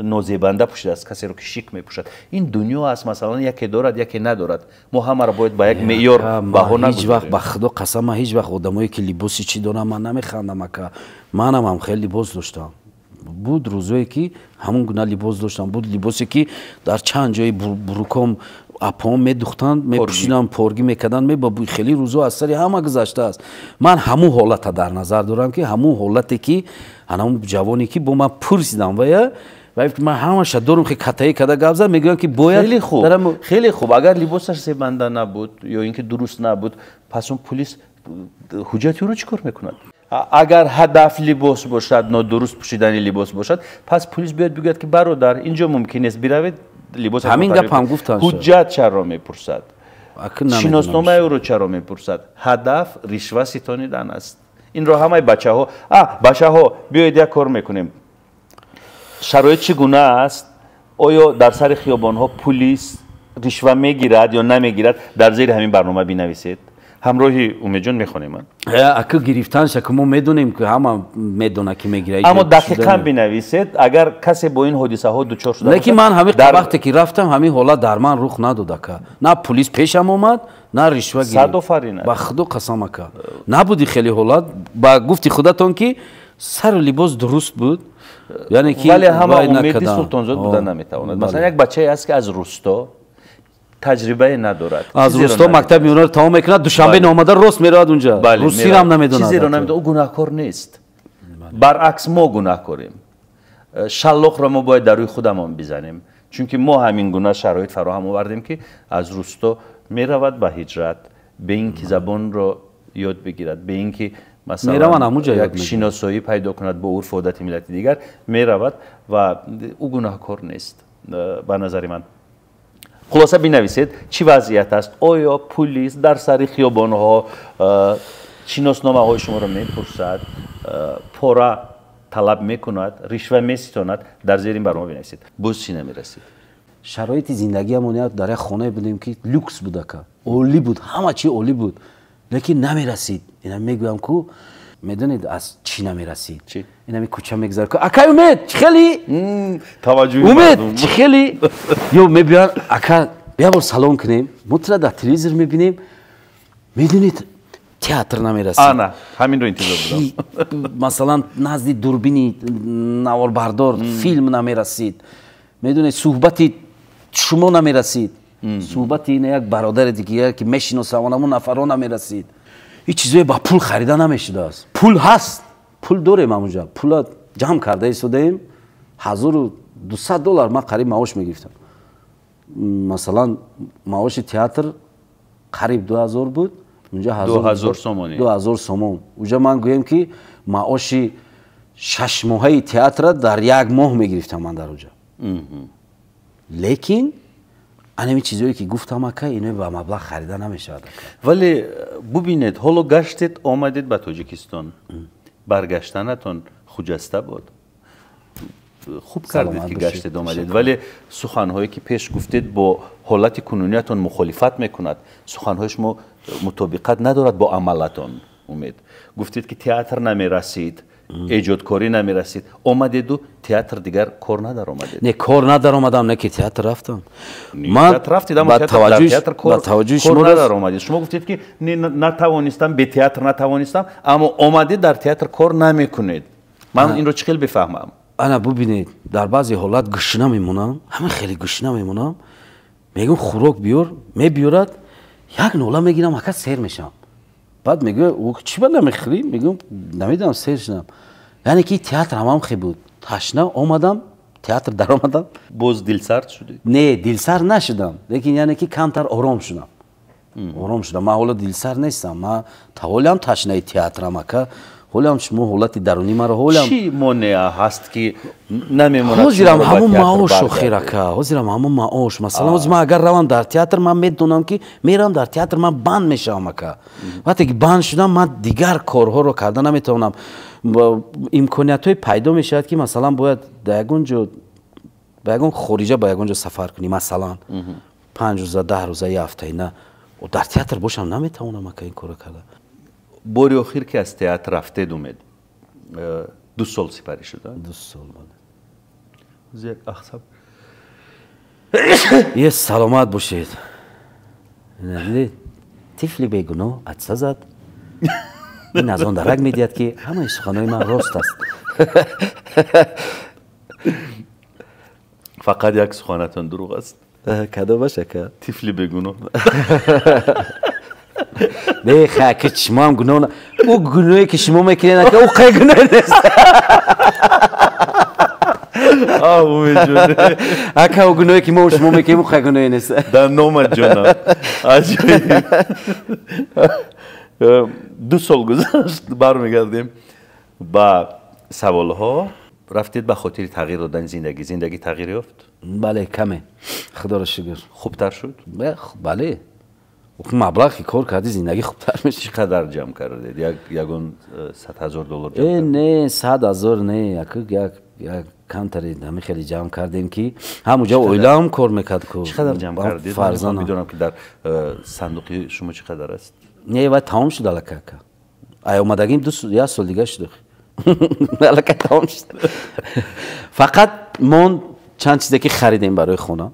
نازیبنده پوشیده است، کسی رو که شیک میپوشد. این دنیا است، مثلا یکی دارد یکی ندارد. ما همه رو باید با یک معیار بها نگذاریم. هیچ وقت به خدا قسم، هیچ وقت آدمایی که لباسی چی دارن من نمیخندم. که منم هم خیلی لباس داشتم. بود روزایی که همون گونه لباس داشتم، بود لباسی که در چند جای بروکام اپام میدوختن، میپوشیدن، پرگی میکردن، میبا خیلی روزا از سری همه گذشته است. من همون حالت در نظر دارم که همون حالتی که همون جوانی که با من پرسیدم و من همش دارم که کتایی کده گفت میگن که باید خیلی خوب اگر لباسش زیبنده نبود یا اینکه درست نبود، پس اون پلیس حجتی رو چیکار میکند؟ اگر هدف لباس باشد، نادرست پوشیدن لباس باشد، پس پلیس بیاد بگوید که برادر اینجا ممکن است بروید لباس همین گپ هم گفتن. حجت چرا میپرسد؟ شناسنامه او رو چرا میپرسد؟ هدف رشوه ستانیدن است. این رو همه بچه ها بیاید یک کار میکنیم. شرایط چگونه است؟ آیا در سر خیابان ها پلیس رشوه میگیرد یا نمیگیرد؟ در زیر همین برنامه بنویسید. همراهی امید جان میخونیم. من اگه گرفتن شد که ما میدونیم که همه میدونه که میگیره، اما دقیقاً بنویسید اگر کسی با این حادثه ها دچار شده. لیکن من همین وقتی که رفتم همین حالت در من رخ نداد که نه پلیس پیشم اومد نه رشوه گرفت. صد آفرین. به خدا قسم که نبودی خیلی حالت با گفتی خودتون که سر لباس درست بود، یعنی که ولی همه امیدی سلطانزاد بودن نمیتواند. مثلا یک بچه هست که از روستا تجربه ندارد، از روستا مکتب میونه تمام میکنه، دوشنبه نامده راست میراد اونجا، روسی هم نمیدونه، چیزی رو نمیدونه، او گناهکار نیست. برعکس ما گناهکاریم. شلاق را ما باید در روی خودمان بزنیم، چون که ما همین گونه شرایط فراهم آوردیم که از روستا میرود به هجرت، به اینکه زبان را یاد بگیرد، به اینکه مثلا یک شناسایی پیدا کند با عرف و عادت ملت دیگر میرود و او گناهکار نیست به نظر من. خلاصه بنویسید چی وضعیت است. آیا پلیس در سر خیابان ها شناسنامه های شما را میپرسد، پاره طلب میکند، رشوه میستاند؟ در زیر این برنامه بنویسید. باز چی نمیرسید؟ شرایط زندگی همون در یک خانه بودیم که لوکس بود، که عالی بود، همه چی عالی بود، لیکن نمیرسید. اینا میگم که میدونید از چی نمیرسید؟ چی؟ اینا می کوچه میگذره که اکا امید خیلی توجه امید خیلی یو میبیان اکا بیا بر سالن کنیم، مطلع در تلویزیون میبینیم، میدونید تئاتر نمیرسید. نه همین رو انتظار بودم. مثلا نزدی دوربینی نوار بردار فیلم نمیرسید، میدونید صحبتی شما نمیرسید، صحبتی این یک برادر دیگه که میشناسم اونمون نفرا نمیرسید. این چیزای با پول خریدن نمیشد است. پول هست، پول داریم اونجا، پول جمع کرده ایستادیم. $1200 من قریب معاش میگرفتم. مثلا معاش تئاتر قریب 2000 بود، اونجا 2000 سومانی. 2000 سومون. اونجا من گویم که معاش 6 ماهه تئاتر در یک ماه میگرفتم من در اونجا. لیکن اینمی چیزایی که گفتم که اینو با مبلغ خریدن نمیشه. ولی ببینید حالا گشتید آمدید به تاجیکستان، برگشتنتون خجسته بود، خوب کردید که گشتید آمدید، ولی سخنهایی که پیش گفتید با حالت کنونیتون مخالفت میکند، سخنهای شما مطابقت ندارد با عملتون. امید گفتید که تئاتر نمیرسید، ایجادکاری نمیرسید، آمدید و تئاتر دیگر کار ندار آمدید. نه کار ندار آمدم، نه که تئاتر رفتم. من تئاتر رفتید اما تئاتر کار ندار آمدید. شما گفتید که نتوانستم، به تئاتر نتوانستم، اما آمدید در تئاتر کار نمیکنید. من این رو چخیل بفهمم. انا ببینید در بعضی حالات گشنه میمونم، همین خیلی گشنه میمونم، میگم خوراک بیار، میبیارد، یک نوله میگیرم حقیقت سیر میشم. بعد میگه او چی بود نمیخوری؟ میگم نمیدونم سیر شدم. یعنی که تئاتر هم خیلی بود، تشنه آمدم تئاتر در آمدم. باز دلسرد شدی؟ نه دلسرد نشدم، لیکن یعنی که کمتر آرام شدم. آرام شدم. من حالا دلسرد نیستم، من تولم تشنه تئاترم که حالم شما حالت درونی مرا حالم چی مانع هست که نمیموند؟ حاضرم همون معاش و خیرکه، حاضرم همون معاش. مثلا من اگر روم در تئاتر من میدونم که میرم در تئاتر من بند میشم که وقتی که بند شدم من دیگر کارها رو کردن نمیتونم. امکانیت های پیدا میشد که مثلا باید در یگون جا با یگون خارجه با یگون جا سفر کنی، مثلا 5 روزه 10 روزه یه هفته نه و در تئاتر باشم نمیتونم که این کارو کردم. باری آخر که از تئاتر رفتید اومد 2 سال سپری شده. 2 سال بله. یک اخسب یه سلامت باشید. نه طفل بیگناه عطسه زد. این از آن درک میدید که همه سخنهای من راست است. فقط یک سخنتان دروغ است. کدو باشه که طفل بیگناه. نه خاک شما هم گناه نه. او گناهی که شما میکنید که او خیلی گناه نیست. امید جون. اکه او گناهی که ما و شما میکنیم او خیلی گناه نیست. در نام جانم. عجیب. 2 سال گذشت برمیگردیم با سوالها. رفتید به خاطر تغییر دادن زندگی تغییر یافت؟ بله کمه خدا را شکر. خوبتر شد؟ بله مبلغی کار کردی زندگی خوبتر میشه. چقدر جمع کردید؟ یگون $100,000 جمع کردید؟ نه 100,000 نه یک کانتری همه خیلی جمع کردیم که همونجا اویلا هم کار میکرد که چقدر جمع کردید؟ فرزانه میدونم که در صندوق شما چقدر است؟ نه و تمام شد الکه ای اومدگیم 1 سال دیگه شد الکه تمام شد. فقط ما چند چیزی که خریدیم برای خونه،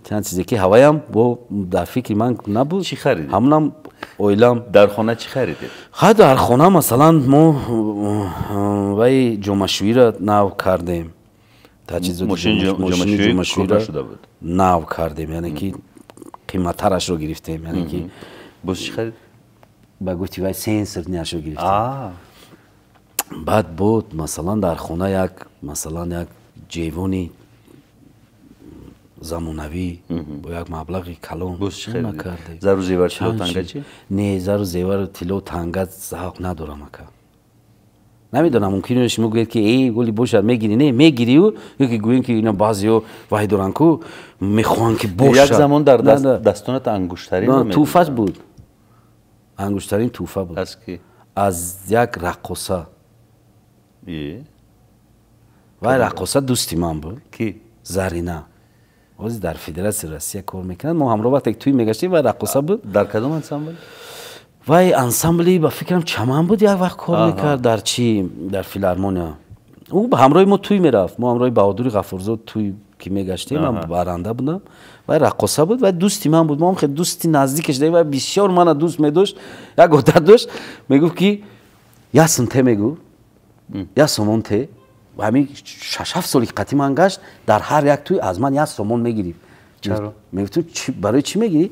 چند چیزی که هوایم با در فکر من نبود. چی خریدید؟ همونم اویلام. در خانه چی خریدید؟ در خانه مثلا ما وای جمعشویی را نو کردیم. ماشین جمعشویی را شده بود. نو کردیم یعنی که قیمتش رو گرفتیم یعنی که باز چی خرید؟ با گفتی وای سنسور نیاش رو گرفتیم. بعد بود مثلا در خانه یک جیوانی زمانوی با یک مبلغی کلان نکردیم. زر و زیور تیلو تنگه چی؟ نه زر و زیور تیلو تنگه زهق ندارم اکا. نمیدونم ممکنه شما گوید که ای گلی باشد میگیری نه میگیری و یکی گوین که اینا بعضیو وای دارن کو میخوان که باشد. یک زمان در دستانت انگشترین توفه بود. انگشترین توفه بود. از کی؟ از یک رقاصه. وای رقاصه دوستی من بود. کی؟ زرینه. واسه در فدراسیون روسیه کار میکنن. ما همراه وقتی توی میگشتیم و رقاصه بود. در کدام انسامبل؟ وای انسامبلی با فکرم چمن بود یک وقت کار میکرد در چی در فیلارمونیا. او به همراه ما توی میرفت. ما همراه بهادر غفورزاد توی که میگشتیم من برنده بودم. وای رقاصه بود و دوستی من بود. ما هم خیلی دوستی نزدیکش داشتیم و بسیار من دوست می‌داشت. یک عادت داشت میگفت که یا سنته میگو یا سومون ته و همین 6-7 سالی که قطعی من گشت در هر یک توی از من 1 سومون میگیری. چرا؟ میگو تو برای چی میگیری؟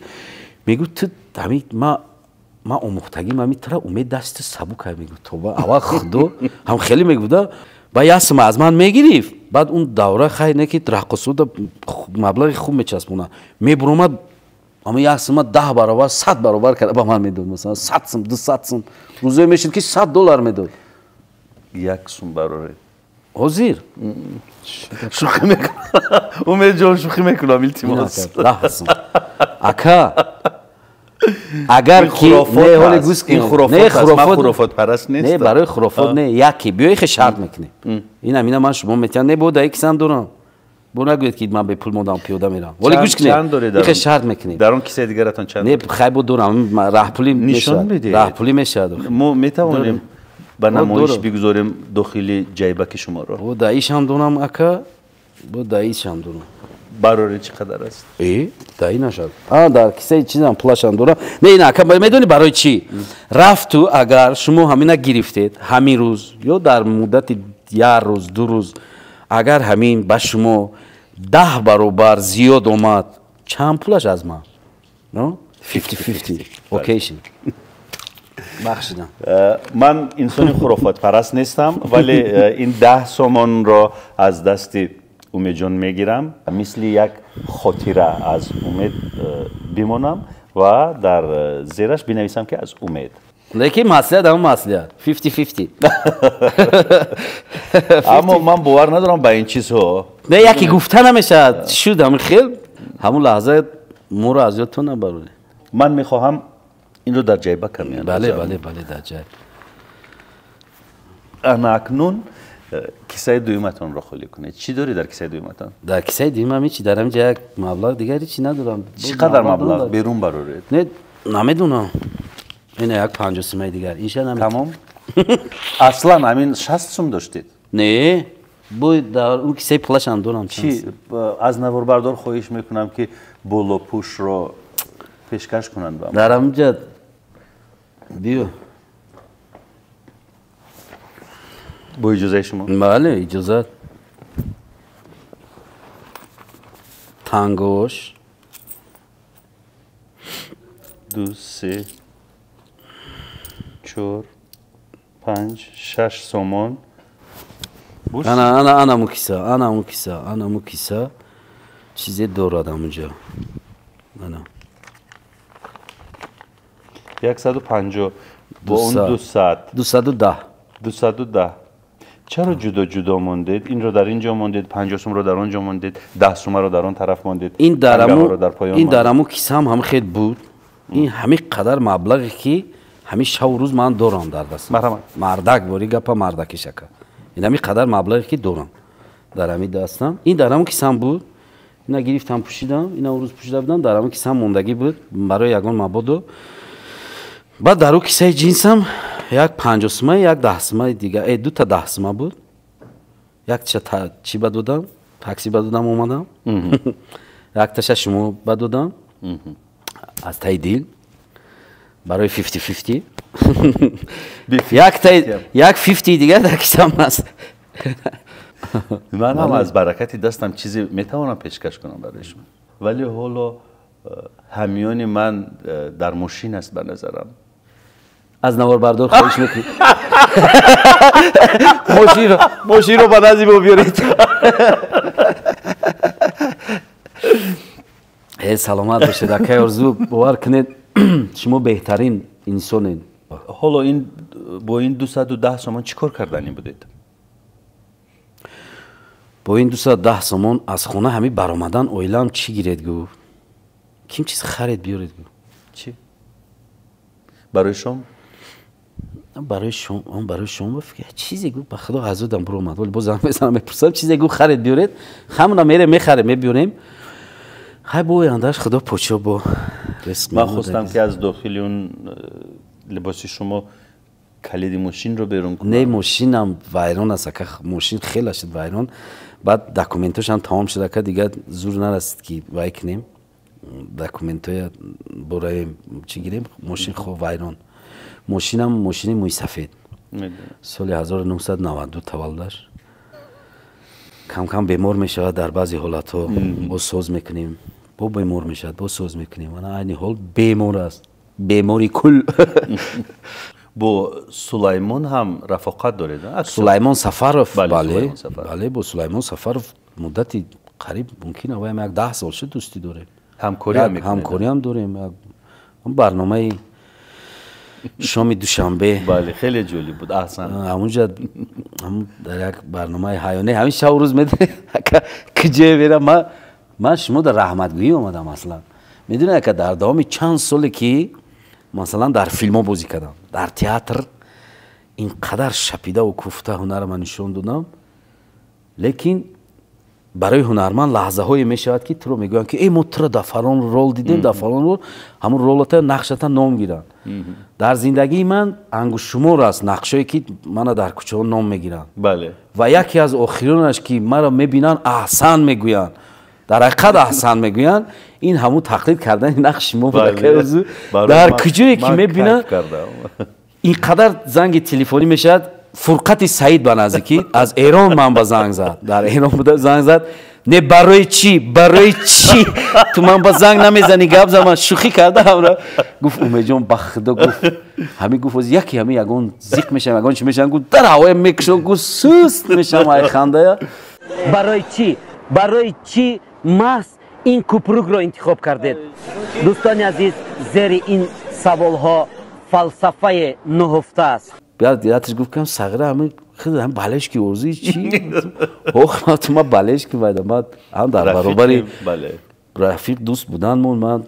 میگو تو همین ما اومختگی ما میتره امید دست سبوک میگو تو با اول خودو هم خیلی میگودا با 1 سوم از من میگیری. بعد اون دوره خیلی نکید رقصو مبلغ خوب میچسبونه میبرومد اما 1 سوم 10 برابر 100 برابر کرده با من میداد. مثلا 100 سوم 200 سوم روزه میشد که $100 میداد. 1 سوم برابر حضیر شوخی میکنم. امید جان شوخی میکنم التماس. اکا اگر کی نه حال گوش این خرافات پرست نیست. نه برای خرافات نه یکی بیای خ شرط میکنه. اینا من شما میتونم نه بود یک سم دارم. بو نگوید که من به پول مودم پیاده میرم. ولی گوش کنید. خ شرط میکنه. در اون کیسه دیگرتون چند؟ نه خیلی دارم راه پولی نشون میده. راه پولی میشه. ما میتونیم با نمایش بگذاریم داخلی جیبک شما را. و دایش هم دونم اکا با دایش هم دونم. برای چقدر است؟ دایی نشد. در کیسه چیزام پولش هم دارم. نه این اکا میدونی برای چی؟ رفت تو اگر شما همینا گرفتید همین روز یا در مدت 1 روز 2 روز اگر همین با شما 10 برابر زیاد اومد چند پولش از من؟ نه 50-50 اوکیشن. بخشیدم. من انسان خرافات پرست نیستم ولی این 10 سومان را از دست امید جان میگیرم مثل یک خاطره از امید بمونم و در زیرش بنویسم که از امید. لیکن مسئله دارم مسئله 50-50. اما من باور ندارم به این چیزها. نه یکی گفته نمیشه شدم خیلی همون لحظه مو رو از یادتون نبرونه. من میخواهم این رو در جیبه کم. بله در جیب. انا اکنون کیسه دویمتون رو خالی کنید. چی داری در کیسه دویمتون؟ در کیسه دویمم هیچی دارم، اینجا یک مبلغ دیگری چی ندارم. چقدر مبلغ بیرون برارید؟ نه نمیدونم. این یک 50 سوم دیگر اینش نمیدونم. تمام؟ اصلا همین 60 سوم داشتید؟ نه بو در اون کیسه پولش هم دارم. چی از نواربردار خواهش میکنم که بولو پوش رو پیشکش کنند بهم. دارم اینجا بیو. با اجازه شما؟ بله اجازه. تانگوش 2 3 4 5 6 سومون. انا موکیسا چیزی دارم اونجا. انا 150 با اون 210. چرا جدا موندید؟ این رو در اینجا موندید، 50 سوم رو در اونجا موندید، 10 سوم رو در اون طرف موندید. این درامو کیسه هم خیلی بود. این همین قدر مبلغی که همین شب و روز من دارم در دست. مردک باری گپا مردکی شکا. این همین قدر مبلغی که دارم در همین دستم. این درامو کیسه هم بود. اینا گرفتم پوشیدم، اینا اون روز پوشیده بودم. درامو کیسه هم موندگی بود برای یگان مبادو. بعد در اون کیسه جنسم یک 50 سوم یک 10 سوم دیگه، دو تا 10 سوم بود. یک چی بد دادم؟ تاکسی بد دادم اومدم. یک تاش شما بد دادم. از تای دیل برای 50-50. یک 50 دیگه در کیسم هست. من هم از برکتی دستم چیزی میتوانم پیشکش کنم برای شما، ولی حالا همیون من در ماشین است به نظرم. از نواربردار خواهش میکنم ماشین رو به نزدیک بیارید. سلامت باشید. اکای آرزو باور کنید شما بهترین انسانید. حالا این با این 210 سوم چیکار کردنی بودید؟ با این 210 سوم از خونه همین برآمدن اویلم چی گیرید گفت؟ کیم چیز خرید بیارید گفت؟ چی؟ برای شما؟ برای شما بفکر چیزی گفت. بخدا حضودم برو اومد ولی بازم بزنم بپرسم چیزی گفت خرید بیارید. همونا میره میخره میبیاریم. خیلی با انداش خدا پوچو با رسم. من خواستم که از داخل اون لباسی شما کلید ماشین رو بیرون کنم. نه ماشینم ویران است که ماشین خیلی شد ویران. بعد داکومنتش هم تمام شده که دیگه زور نرسید که وای کنیم داکومنتای برای چی گیریم. ماشین خوب ویران. ماشینم ماشین موی سفید سال 1992 تولدش. کم کم بیمار میشه در بعضی حالت ها با سوز میکنیم. با بیمار میشه با سوز میکنیم. انا این حال بیمار است. بیماری کل. با سلیمان هم رفاقت دارید؟ سلیمان سفرف. بله با سلیمان سفرف مدتی قریب ممکنه و یک 10 سال شد دوستی داریم. همکاری هم داریم. برنامه شام دوشنبه. بله خیلی جولی بود. احسن. همونجا در یک برنامه حیانه همین شب و روز میده کجا برم. من شما در رحمتگویی اومدم اصلا. میدونه که در دامی چند سالی که مثلا در فیلم ها بازی کردم، در تئاتر اینقدر شپیده و کوفته هنر من نشون دادم. لیکن برای هنرمند لحظه های میشود که تو رو میگوین که ای مطرح در فلان رول دیدیم، در فلان رول همون رولات نقشتا نام گیرن. در زندگی من انگوش شمار است نقشایی که من در کوچه ها نام میگیرن. بله. و یکی از آخرینش که مرا میبینن احسن میگوین، در حقیقت احسن میگوین. این همون تقلید کردن نقش ما بود. در کجایی که میبینن اینقدر زنگ تلفنی میشد. فرقت سعید بنزدیکی از ایران من با زنگ زد. در ایران بوده زنگ زد. نه برای چی تو من با زنگ نمیزنی گپ زدم شوخی کرده همرا. گفت امید جان بخدا گفت همین گفت از یکی همین یگون زیق میشم یگون چی میشم گفت در هوای میکشم گفت سوست میشم ای خنده. برای چی ماست این کوپروک رو انتخاب کردید؟ دوستان عزیز زیر این سوال ها فلسفه نهفته است. بیاد دیدتش گفت که صغیره همه خیلی هم بلش کی ورزی چی؟ تو ما بلش کی باید ما هم در برابری رفیق دوست بودن من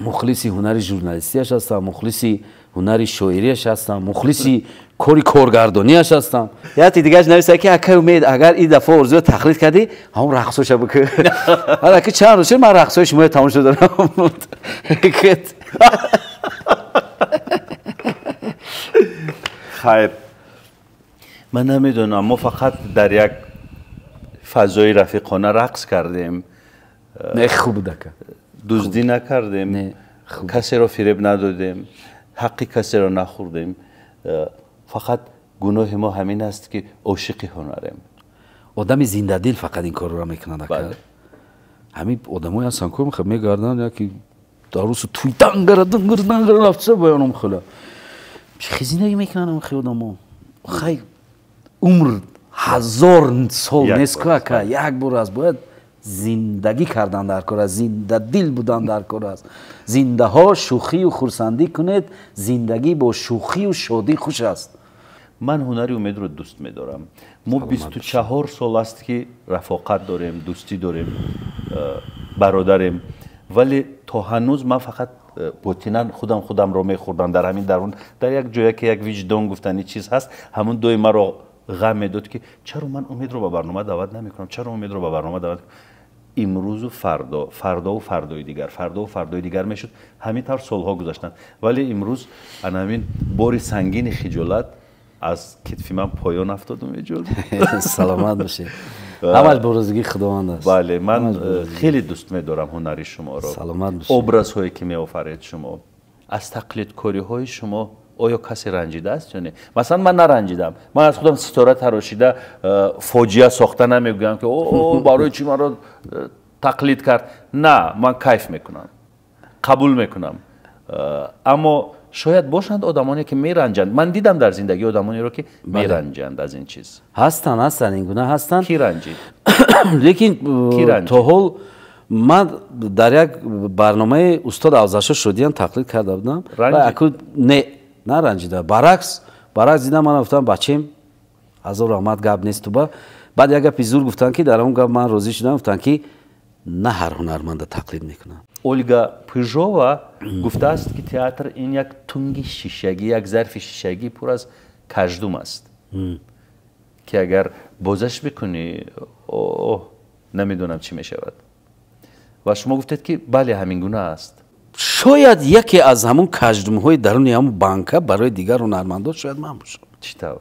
مخلصی هنر ژورنالیستی هستم، مخلصی ҳунари шоириаш ҳастам, мухлиси кори коргардониаш ҳастам. яъти дигараш нависа ки ака умед агар ин дафъа орзуро тақлид кардӣ ҳамон рақсоша бикун. ҳара ки чанд рӯз шуд ман рақсои шуморо тамошо дорам. خیر من نمیدونم ما فقط در یک فضای رفیقانه رقص کردیم نه خوب بود که دزدی نکردیم کسی رو فریب ندادیم حق کسی رو نخوردیم فقط گناه ما همین است که عاشق هنریم آدم زنده دل فقط این کار رو میکنن بله. همین آدمای هستن که میخواد میگردن یا که داروس توی دنگر رفته بیانم خلا خیزی میکنن هم خیلی آدم خیلی عمر 1000 سال نیست که یک بار از باید زندگی کردن در کار است زنده دل بودن در کار است زنده ها شوخی و خرسندی کنید زندگی با شوخی و شادی خوش است من هنری امید رو دوست می‌دارم ما 24 سال است که رفاقت داریم دوستی داریم برادریم ولی تا هنوز من فقط باطناً خودم رو می‌خوردم در همین درون در یک جایی که یک وجدان گفتنی چیز هست همون دوی ما رو غم میداد که چرا من امید رو به برنامه دعوت نمی‌کنم چرا امید رو به برنامه دعوت امروز و فردا و فردای دیگر میشد همین طور سالها گذشتن ولی امروز همین بار سنگین خجالت از کتف من پایان افتاد و میجود سلامت باشید همش بروزگی خداوند است بله من خیلی دوست می‌دارم هنری شما رو سلامت باشید ابرازهایی که میآفرید شما از تقلید کاری های شما آیا کسی رنجیده است یا نه مثلا من نرنجیدم من از خودم ستاره تراشیده فاجعه ساخته نمیگم که او برای چی من رو تقلید کرد نه من کیف میکنم قبول میکنم اما شاید باشند آدمانی که میرنجند من دیدم در زندگی آدمانی رو که میرنجند از این چیز هستن این گونه هستن کی رنجید لیکن تا حال من در یک برنامه استاد اوزاشا شودیان تقلید کرده بودم و اکو نه رنجیده برعکس دیدم من گفتم بچه‌م هزار رحمت گپ نیست تو با بعد یک گپ زور گفتن که در اون گپ من راضی شدم گفتن که نه هر هنرمند تقلید میکنن اولگا پیژووا گفته است که تئاتر این یک تنگ شیشگی یک ظرف شیشگی پر از کژدم است که اگر بازش بکنی نمیدونم چی میشود و شما گفتید که بله همین گونه است شاید یکی از همون کژدم های درون همون بانکا برای دیگر هنرمندان شاید من باشم چطور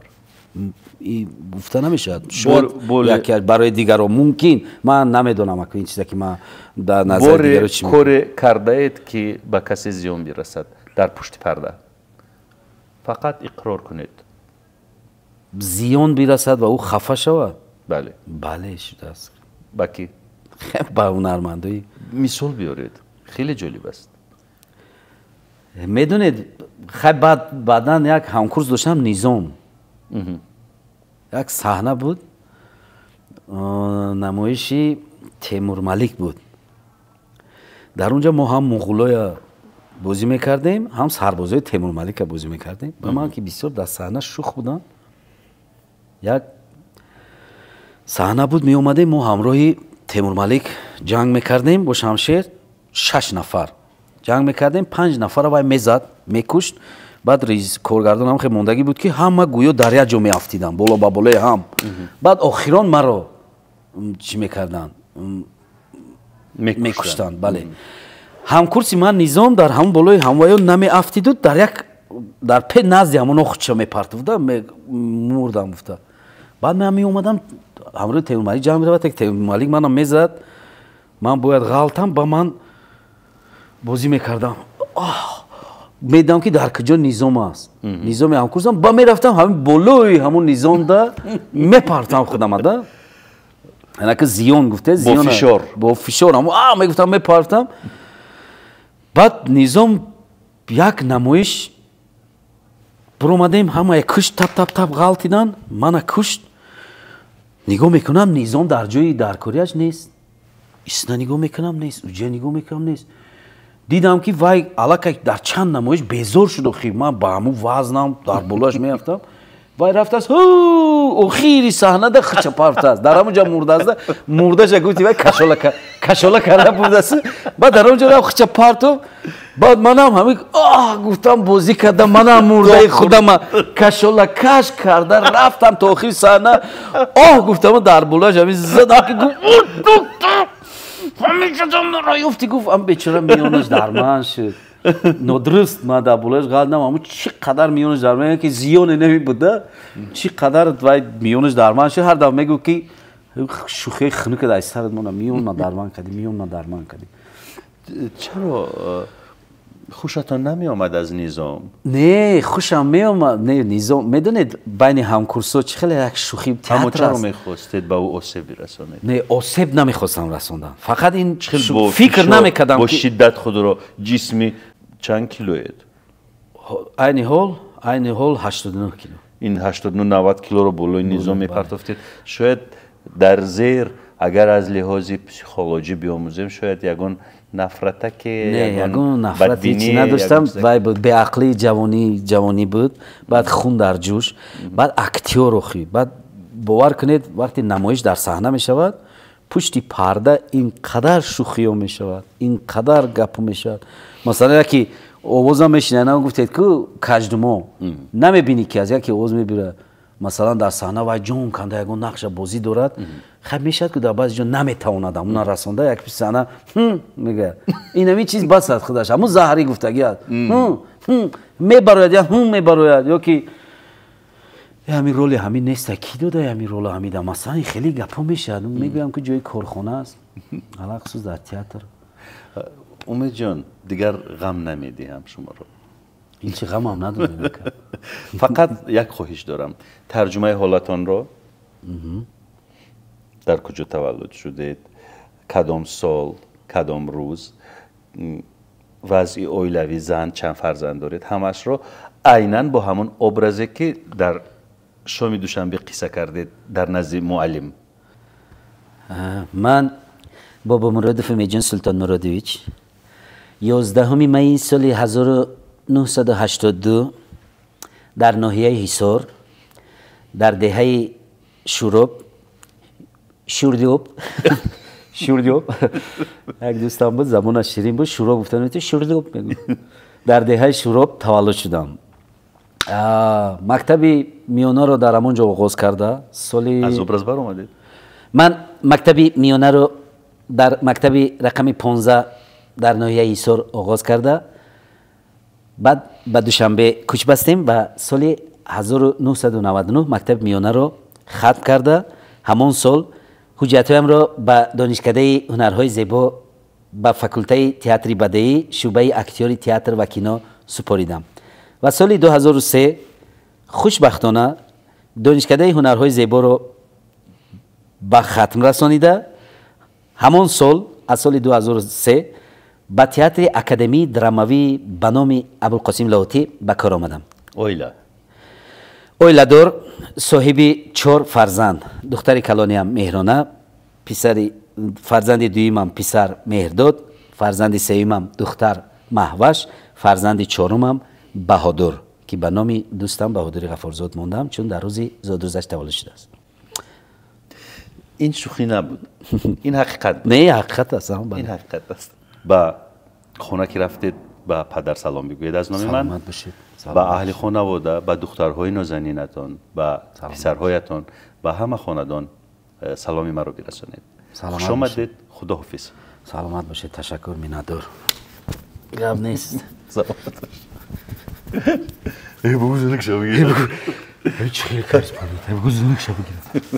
این گفته نمیشه شاید یکی برای دیگر رو ممکن من نمیدونم که این چیزی که من در نظر دیگر چی کار کرده اید که به کسی زیان برسد در پشت پرده فقط اقرار کنید زیان برسد و او خفه شود بله شده است با کی با هنرمندای مثال بیارید خیلی جالب است میدونید خیلی بعداً یک همکورس داشتم نظام یک صحنه بود نمایشی تیمور ملیک بود در اونجا ما هم مغولای بازی میکردیم هم سربازای تیمور ملیک بازی میکردیم و من که بسیار در صحنه شوخ بودم یک صحنه بود می اومدیم ما همراهی تیمور ملیک جنگ میکردیم با شمشیر 6 نفر جنگ میکردیم 5 نفر وای میزد میکشت بعد رئیس کارگردان هم خیلی موندگی بود که همه گویا در یک جا میافتیدن بالا با بالای هم بعد آخران مرا چی میکردن میکشتن بله همکورسی من نظام در همون بالای هموایان نمیافتید و در پی نزد همون خودشو میپرتوندم مردم افتاد بعد من می اومدم همراه تیمور ملیک جمع می‌رفت تیمور ملیک منو میزد من باید غلطم با من بازی میکردم میدم که در کجا نظام است نظام هم کردم با میرفتم همین بالای همون نظام دا میپرتم خودم دا یعنی که زیان گفته زیان با فشار هم میگفتم میپرتم بعد نظام یک نمایش برآمدیم همه کشت تپ غلطیدن من کشت نگاه میکنم نظام در جای درکاریش نیست ایسنا نگاه میکنم نیست اونجا نگاه میکنم نیست دیدم که وای علاقه در چند نمایش بیزار شد و خیلی من با همون وزنم در بالاش میافتم وای رفت است او خیلی صحنه ده خچ پارت است در اونجا مرده است مرده شد گفتی وای کشاله کرده بود است بعد در اونجا رفت خچ پارت بعد منم همین گفتم بازی کردم منم مرده خودم کشاله کش کرده رفتم تا آخر صحنه گفتم در بولاش همین زد که گفت همین چطور رایفتی گفت ام بیچاره میونش درمان شد ندرست ما در بولاش قلدم اما چقدر میونش درمان که زیون نمی بوده چقدر وای میونش درمان شد هر دفعه میگو که شوخی خنک در سرت مونم میون ما درمان کردی چرا خوشتان نمی آمد از نظام؟ نه خوشم می آمد نه نظام میدونید بین همکورسا چه خیلی یک شوخی تئاتر است. چرا میخواستید به او آسیب برسانید؟ نه آسیب نمیخواستم رسوندم فقط این فکر نمیکردم با شدت خود را جسمی چند کیلوید؟ عین حال 89 کیلو. این 89-90 کیلو رو بالای نظام میپرتافتید. شاید در زیر اگر از لحاظ پسیکولوژی بیاموزیم شاید یگان نفرت که نه یگان نفرت هیچی نداشتم وای به عقلی جوانی بود بعد خون در جوش بعد اکتیور اخی بعد باور کنید وقتی نمایش در صحنه می شود پشت پرده اینقدر شوخی می شود اینقدر گپ می شود مثلا یکی آوازم میشنه گفتید که کجدمو نمیبینی که از یکی آواز میبره مثلا در صحنه و جون کنده یگان نقش بازی دارد خب میشد که در بعضی جا نمیتواند اون رسانده یک صحنه میگه این همین چیز بس است خودش همون زهری گفتگی است میبراید یا میبراید یا که همین رول همین نیست کی داده همین رول همین ده مثلا خیلی گپا میشه میگم که جای کارخانه است حالا خصوص در تئاتر امید جان دیگر غم نمیدیم شما رو این چه غم هم ندارم فقط یک خواهش دارم ترجمه حالتان رو در کجا تولد شدید کدام سال کدام روز وضع اویلوی زن چند فرزند دارید همش رو عیناً با همون ابرزی که در شام دوشنبه قصه کردید در نزد معلم من بابا مرادف میجان سلطان مرادویچ 11 می سال 1982 در ناحیه حصار در دهه شوردیوب یک دوستم بود زبانش شیرین بود شوراب گفتن تو شوردیوب میگو در دهه شوراب تولد شدم مکتب میانه رو در همونجا آغاز کرده سالی از ابرز بر اومدید من مکتب میانه رو در مکتب رقم 15 در ناحیه حصار آغاز کرده بعد به دوشنبه کوچ بستیم و سال 1999 مکتب میانه رو ختم کرده همون سال حجتهایم را به دانشکده هنرهای زیبا به فاکولته تئاتر بدیعی شعبه اکتیاری تئاتر و کینو سپاریدم و سال 2003 خوشبختانه دانشکده هنرهای زیبا رو به ختم رسانیده همون سال از سال 2003 به تئاتر اکادمی دراموی به نام ابوالقاسم لاهوتی به کار آمدم اویلادور صاحب 4 فرزند دختر کلانیم مهرانه پسر فرزند دویمم پسر مهرداد فرزند سومم دختر مهوش فرزند چهارمم بهادر که به نام دوستم بهادر غفارزاد موندم چون در روز زادروزش تولد شده است این شوخی نبود این حقیقت نه حقیقت است این حقیقت است با خونه که رفتید با پدر سلام بگویید از نام من سلامت باشید با اهل خانواده با دخترهای نازنینتان با پسرهایتان با همه خاندان سلامی مرا برسانید خوش آمدید خداحافظ سلامت باشید تشکر مینادور گپ نیست سلامت باشید بگو زنک شو بگیر چه خیلی کارش بگو زنک شو بگیر